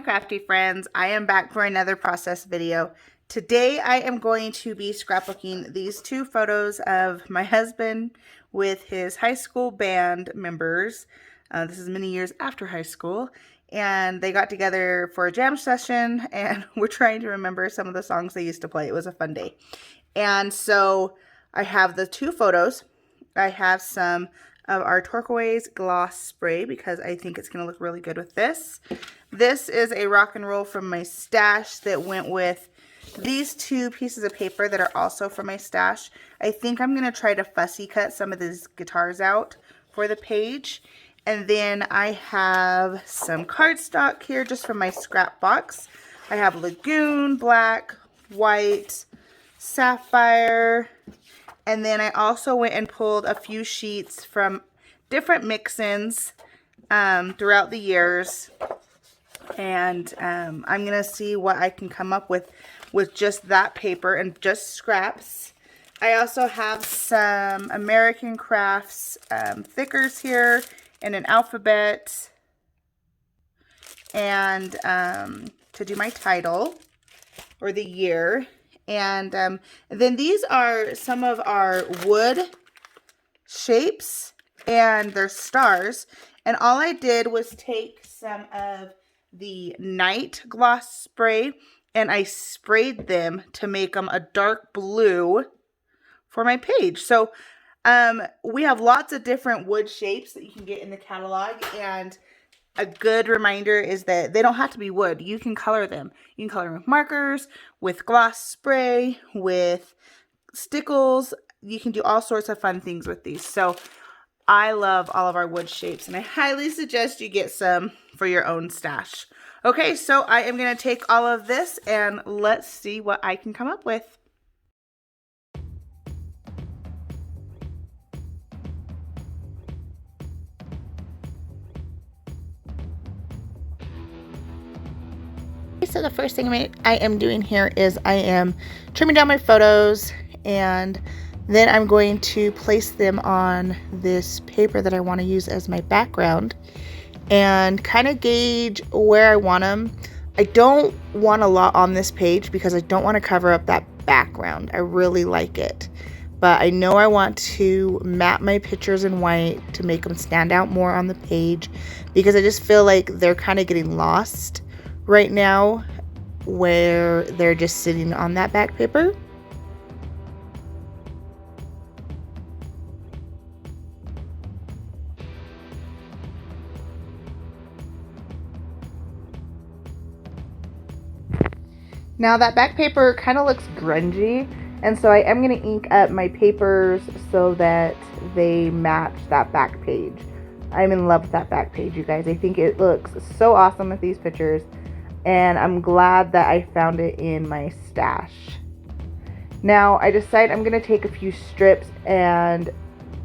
crafty friends. I am back for another process video. Today I am going to be scrapbooking these two photos of my husband with his high school band members. This is many years after high school, and they got together for a jam session and we're trying to remember some of the songs they used to play. It was a fun day. And so I have the two photos. I have some of our turquoise gloss spray because I think it's going to look really good with this. This is a rock and roll from my stash that went with these two pieces of paper that are also from my stash. I think I'm going to try to fussy cut some of these guitars out for the page. And then I have some cardstock here just from my scrap box. I have Lagoon, black, white, sapphire, and then I also went and pulled a few sheets from different mix-ins throughout the years. And I'm going to see what I can come up with just that paper and just scraps. I also have some American Crafts thickers here and an alphabet. And to do my title or the year. And then these are some of our wood shapes, and they're stars. And all I did was take some of the night gloss spray and I sprayed them to make them a dark blue for my page. So we have lots of different wood shapes that you can get in the catalog, and a good reminder is that they don't have to be wood. You can color them. You can color them with markers, with gloss spray, with stickles. You can do all sorts of fun things with these. So I love all of our wood shapes, and I highly suggest you get some for your own stash. Okay, so I am going to take all of this and let's see what I can come up with. So the first thing I am doing here is I am trimming down my photos, and then I'm going to place them on this paper that I want to use as my background and kind of gauge where I want them. I don't want a lot on this page because I don't want to cover up that background. I really like it, but I know I want to map my pictures in white to make them stand out more on the page, because I just feel like they're kind of getting lost right now where they're just sitting on that back paper. Now that back paper kind of looks grungy, and so I am going to ink up my papers so that they match that back page. I'm in love with that back page, you guys. I think it looks so awesome with these pictures, and I'm glad that I found it in my stash. Now I decide I'm going to take a few strips and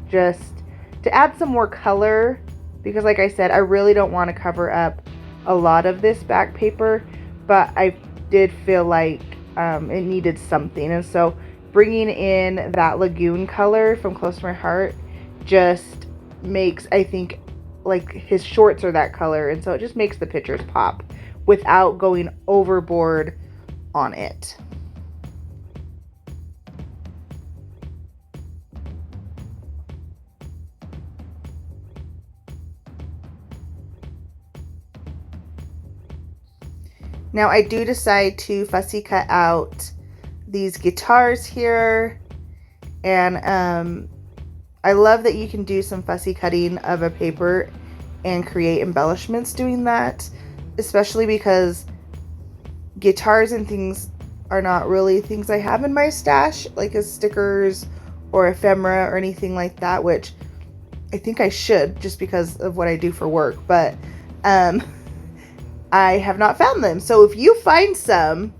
just to add some more color, because like I said, I really don't want to cover up a lot of this back paper, but I did feel like it needed something, and so bringing in that Lagoon color from Close to My Heart just makes, I think, like his shorts are that color, and so it just makes the pictures pop without going overboard on it. Now I do decide to fussy cut out these guitars here, and I love that you can do some fussy cutting of a paper and create embellishments doing that, especially because guitars and things are not really things I have in my stash, like as stickers or ephemera or anything like that, which I think I should just because of what I do for work, but I have not found them. So if you find some,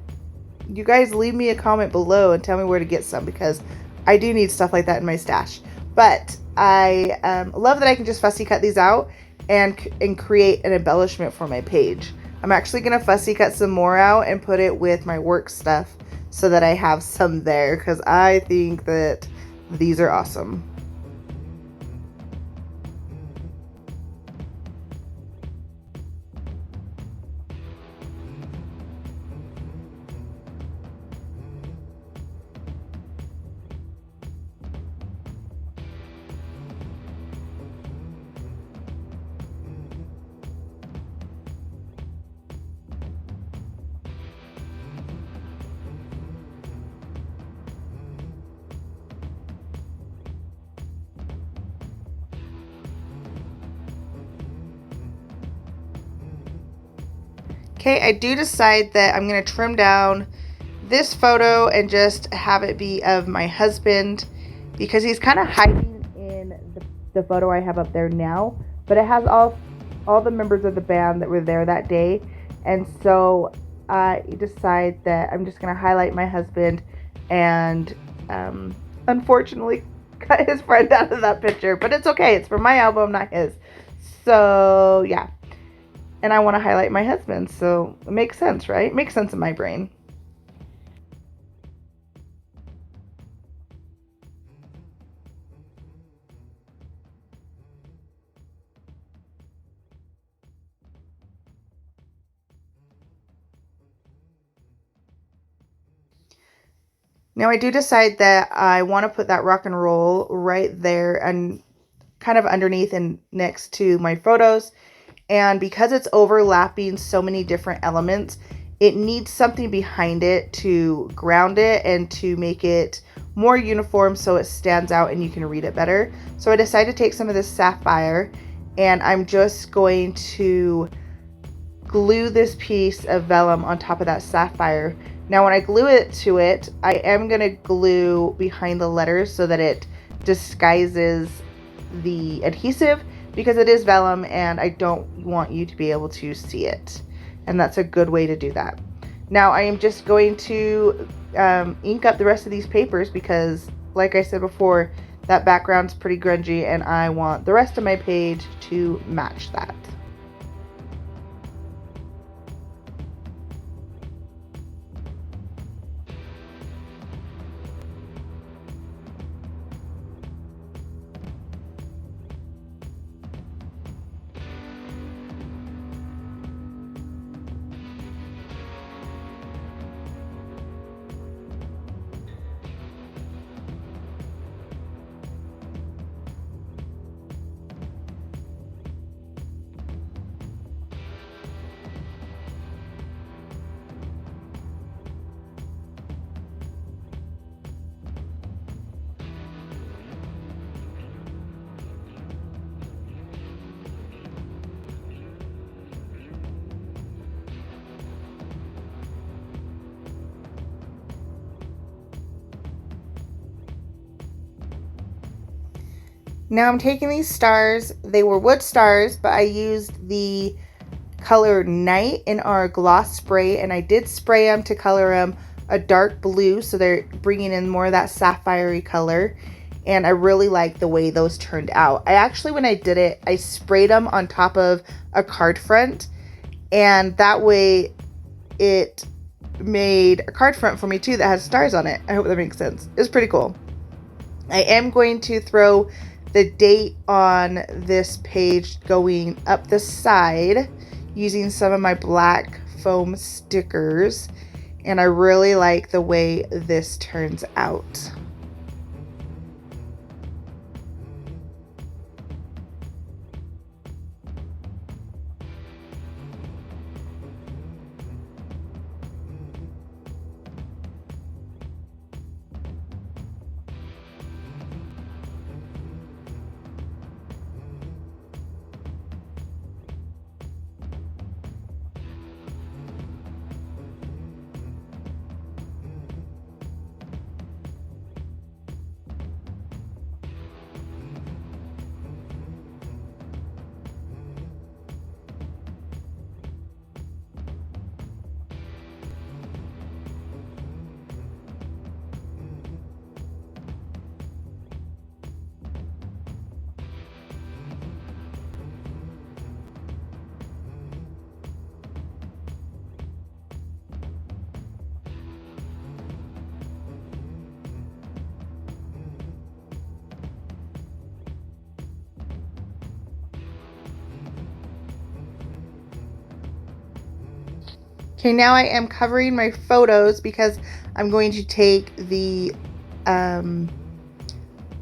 you guys leave me a comment below and tell me where to get some, because I do need stuff like that in my stash. But I love that I can just fussy cut these out and create an embellishment for my page. I'm actually going to fussy cut some more out and put it with my work stuff so that I have some there, because I think that these are awesome. Okay, I do decide that I'm going to trim down this photo and just have it be of my husband because he's kind of hiding in the photo I have up there now, but it has all the members of the band that were there that day. And so I decide that I'm just going to highlight my husband and unfortunately cut his friend out of that picture, but it's okay. It's for my album, not his. So yeah. And I want to highlight my husband, so it makes sense, right? It makes sense in my brain. Now I do decide that I want to put that rock and roll right there and kind of underneath and next to my photos. And because it's overlapping so many different elements, it needs something behind it to ground it and to make it more uniform so it stands out and you can read it better. So I decided to take some of this sapphire and I'm just going to glue this piece of vellum on top of that sapphire. Now when I glue it to it, I am going to glue behind the letters so that it disguises the adhesive because it is vellum and I don't want you to be able to see it. And that's a good way to do that. Now I am just going to ink up the rest of these papers because, like I said before, that background's pretty grungy and I want the rest of my page to match that. Now I'm taking these stars, they were wood stars, but I used the color Night in our gloss spray, and I did spray them to color them a dark blue, so they're bringing in more of that sapphire color, and I really like the way those turned out. I actually, when I did it, I sprayed them on top of a card front, and that way it made a card front for me too that has stars on it. I hope that makes sense. It's pretty cool. I am going to throw the date on this page going up the side using some of my black foam stickers, and I really like the way this turns out. Okay, now I am covering my photos because I'm going to take the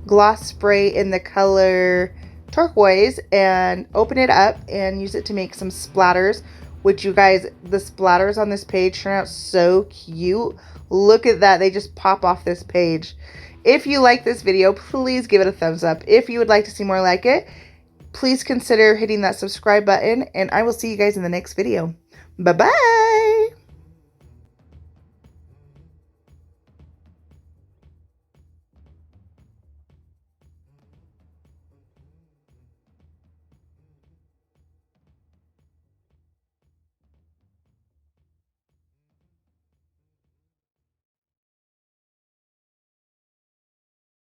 gloss spray in the color turquoise and open it up and use it to make some splatters, which you guys, the splatters on this page turn out so cute. Look at that. They just pop off this page. If you like this video, please give it a thumbs up. If you would like to see more like it, please consider hitting that subscribe button, and I will see you guys in the next video. Bye-bye.